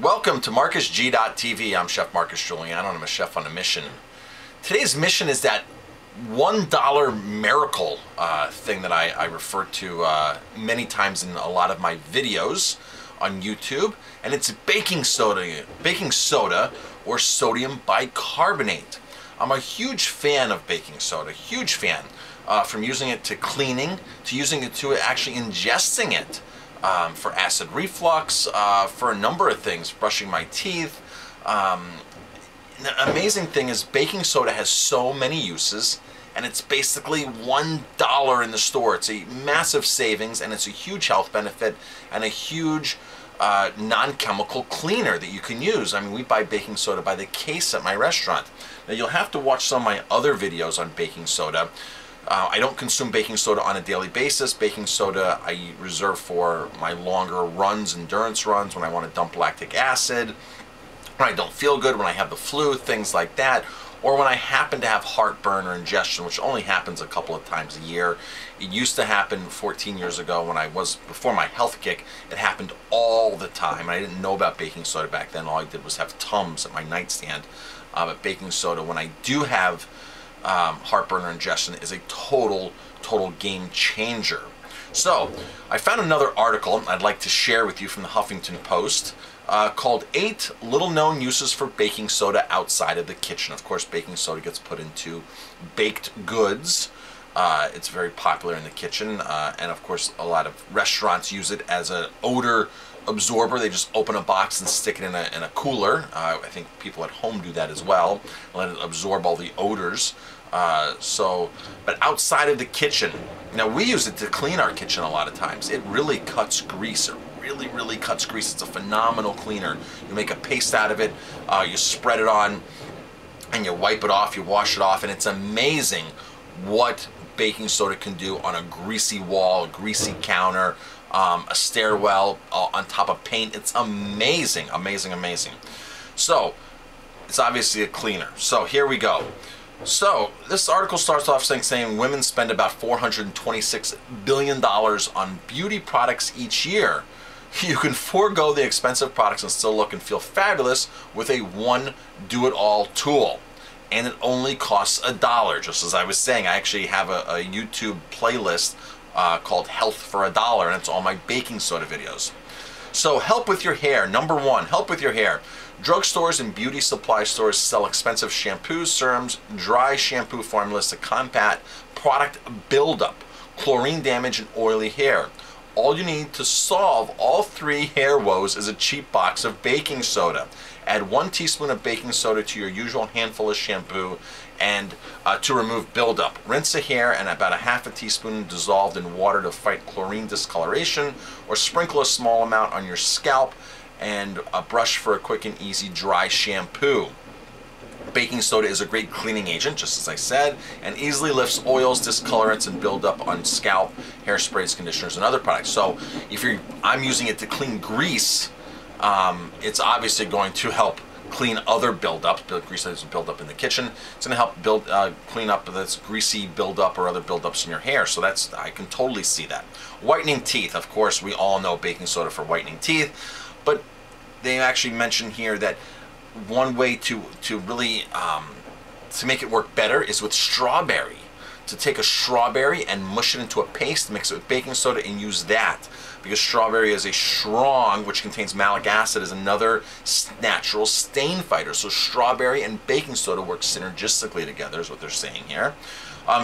Welcome to MarcusG.TV. I'm Chef Marcus Giuliano, and I'm a chef on a mission. Today's mission is that $1 miracle thing that I refer to many times in a lot of my videos on YouTube, and it's baking soda or sodium bicarbonate. I'm a huge fan of baking soda, huge fan, from using it to cleaning, to using it to actually ingesting it. For acid reflux, for a number of things, brushing my teeth. The amazing thing is baking soda has so many uses, and it's basically $1 in the store. It's a massive savings, and it's a huge health benefit and a huge non-chemical cleaner that you can use. I mean, we buy baking soda by the case at my restaurant. Now, you'll have to watch some of my other videos on baking soda. I don't consume baking soda on a daily basis. Baking soda I reserve for my longer runs, endurance runs, when I want to dump lactic acid, when I don't feel good, when I have the flu, things like that, or when I happen to have heartburn or ingestion, which only happens a couple of times a year. It used to happen 14 years ago when before my health kick. It happened all the time. I didn't know about baking soda back then. All I did was have Tums at my nightstand. But baking soda, when I do have heartburn or ingestion, is a total game changer. So I found another article I'd like to share with you from the Huffington Post called 8 Little Known Uses for Baking Soda Outside of the Kitchen. Of course, baking soda gets put into baked goods. It's very popular in the kitchen, and of course a lot of restaurants use it as an odor absorber. They just open a box and stick it in a cooler. I think people at home do that as well, let it absorb all the odors. But outside of the kitchen, now we use it to clean our kitchen a lot of times. It really cuts grease. It really cuts grease. It's a phenomenal cleaner. You make a paste out of it, you spread it on, and you wipe it off, you wash it off, and it's amazing what baking soda can do on a greasy wall, a greasy counter, a stairwell, on top of paint. It's amazing. So it's obviously a cleaner. So here we go. So this article starts off saying women spend about $426 billion on beauty products each year. You can forego the expensive products and still look and feel fabulous with a one do-it-all tool. And it only costs $1. Just as I was saying, I actually have a YouTube playlist called Health for $1, and it's all my baking soda videos. So help with your hair. Number one, help with your hair. Drugstores and beauty supply stores sell expensive shampoos, serums, dry shampoo formulas to combat product buildup, chlorine damage, and oily hair. All you need to solve all 3 hair woes is a cheap box of baking soda. Add 1 teaspoon of baking soda to your usual handful of shampoo and to remove buildup. Rinse the hair and about ½ teaspoon dissolved in water to fight chlorine discoloration, or sprinkle a small amount on your scalp and brush for a quick and easy dry shampoo. Baking soda is a great cleaning agent, just as I said, and easily lifts oils, discolorants, and buildup on scalp, hairsprays, conditioners, and other products. So if I'm using it to clean grease, it's obviously going to help clean other buildups. Grease that doesn't build up in the kitchen. It's going to help clean up this greasy buildup or other buildups in your hair. So I can totally see that. Whitening teeth, of course, we all know baking soda for whitening teeth, but they actually mention here that one way to really to make it work better is with strawberry. To take a strawberry and mush it into a paste, mix it with baking soda, and use that. Because strawberry is a strong, which contains malic acid, is another natural stain fighter. So strawberry and baking soda work synergistically together, is what they're saying here.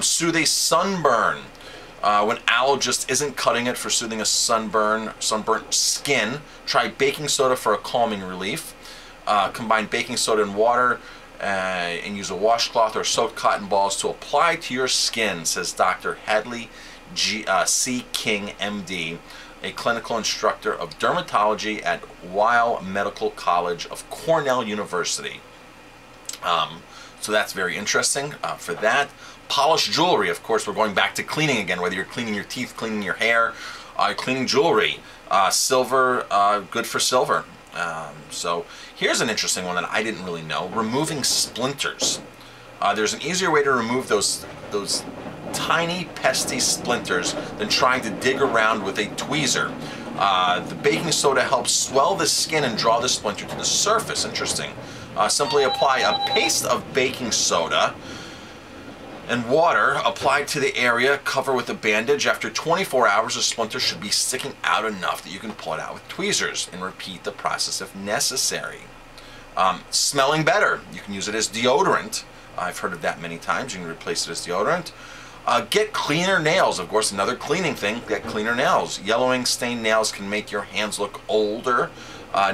Soothe a sunburn. When aloe just isn't cutting it for soothing a sunburnt skin, try baking soda for a calming relief. Combine baking soda and water and use a washcloth or soaked cotton balls to apply to your skin, says Dr. Hadley C. King, MD, a clinical instructor of dermatology at Weill Medical College of Cornell University. So that's very interesting for that. Polished jewelry, of course, we're going back to cleaning again, whether you're cleaning your teeth, cleaning your hair, cleaning jewelry. Silver, good for silver. So here's an interesting one that I didn't really know. Removing splinters. There's an easier way to remove those tiny pesty splinters than trying to dig around with a tweezer. The baking soda helps swell the skin and draw the splinter to the surface. Interesting. Simply apply a paste of baking soda and water applied to the area, cover with a bandage. After 24 hours, the splinter should be sticking out enough that you can pull it out with tweezers, and repeat the process if necessary. Smelling better. You can use it as deodorant. I've heard of that many times. You can replace it as deodorant. Get cleaner nails. Of course, another cleaning thing, get cleaner nails. Yellowing, stained nails can make your hands look older.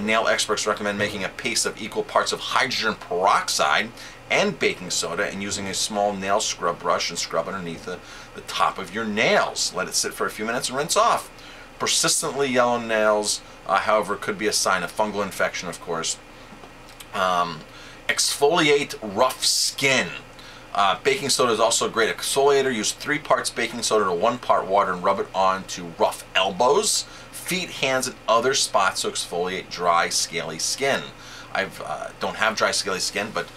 Nail experts recommend making a paste of equal parts of hydrogen peroxide and baking soda and using a small nail scrub brush and scrub underneath the top of your nails. Let it sit for a few minutes and rinse off. Persistently yellow nails, however, could be a sign of fungal infection, of course. Exfoliate rough skin. Baking soda is also a great exfoliator. Use 3 parts baking soda to 1 part water and rub it on to rough elbows, feet, hands, and other spots to exfoliate dry, scaly skin. I don't have dry, scaly skin, but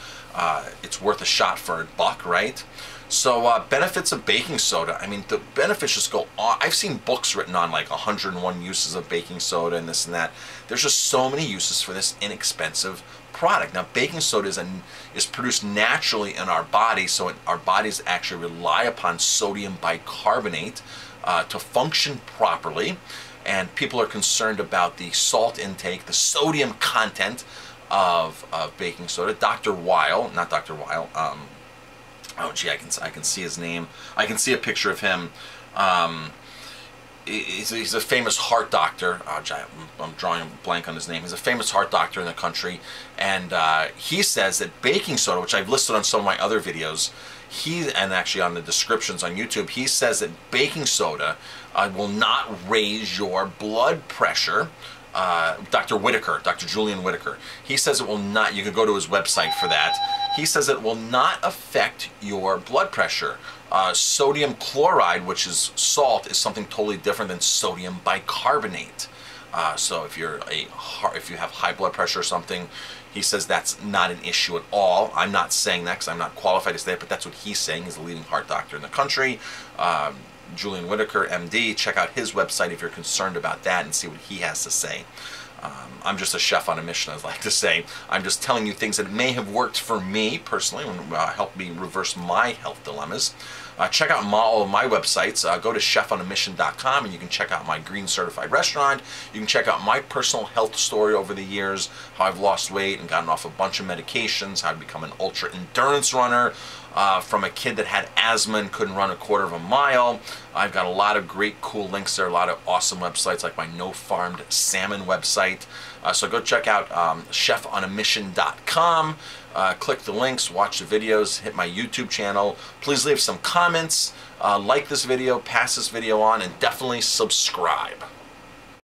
it's worth a shot for $1, right? So benefits of baking soda. I mean, the benefits just go on. I've seen books written on like 101 uses of baking soda and this and that. There's just so many uses for this inexpensive product. Now, baking soda is produced naturally in our body, so our bodies actually rely upon sodium bicarbonate to function properly. And people are concerned about the salt intake, the sodium content of baking soda. Dr. Weil, not Dr. Weil, oh gee, I can see his name. I can see a picture of him. He's a famous heart doctor. Oh, gee, I'm drawing a blank on his name. He's a famous heart doctor in the country, and he says that baking soda, which I've listed on some of my other videos, and actually on the descriptions on YouTube, he says that baking soda will not raise your blood pressure. Dr. Whitaker, Dr. Julian Whitaker, he says it will not. You can go to his website for that. He says it will not affect your blood pressure. Sodium chloride, which is salt, is something totally different than sodium bicarbonate. So if you have high blood pressure or something, he says that's not an issue at all. I'm not saying that because I'm not qualified to say it, but that's what he's saying. He's the leading heart doctor in the country. Julian Whitaker, MD. Check out his website if you're concerned about that and see what he has to say. I'm just a chef on a mission, I'd like to say. I'm just telling you things that may have worked for me personally and helped me reverse my health dilemmas. Check out all of my websites. Go to chefonamission.com and you can check out my green certified restaurant. You can check out my personal health story over the years, how I've lost weight and gotten off a bunch of medications, how I've become an ultra endurance runner, from a kid that had asthma and couldn't run a quarter of a mile. I've got a lot of great cool links there, a lot of awesome websites like my No Farmed Salmon website. So go check out chefonamission.com. Click the links, watch the videos, hit my YouTube channel. Please leave some comments, like this video, pass this video on, and definitely subscribe.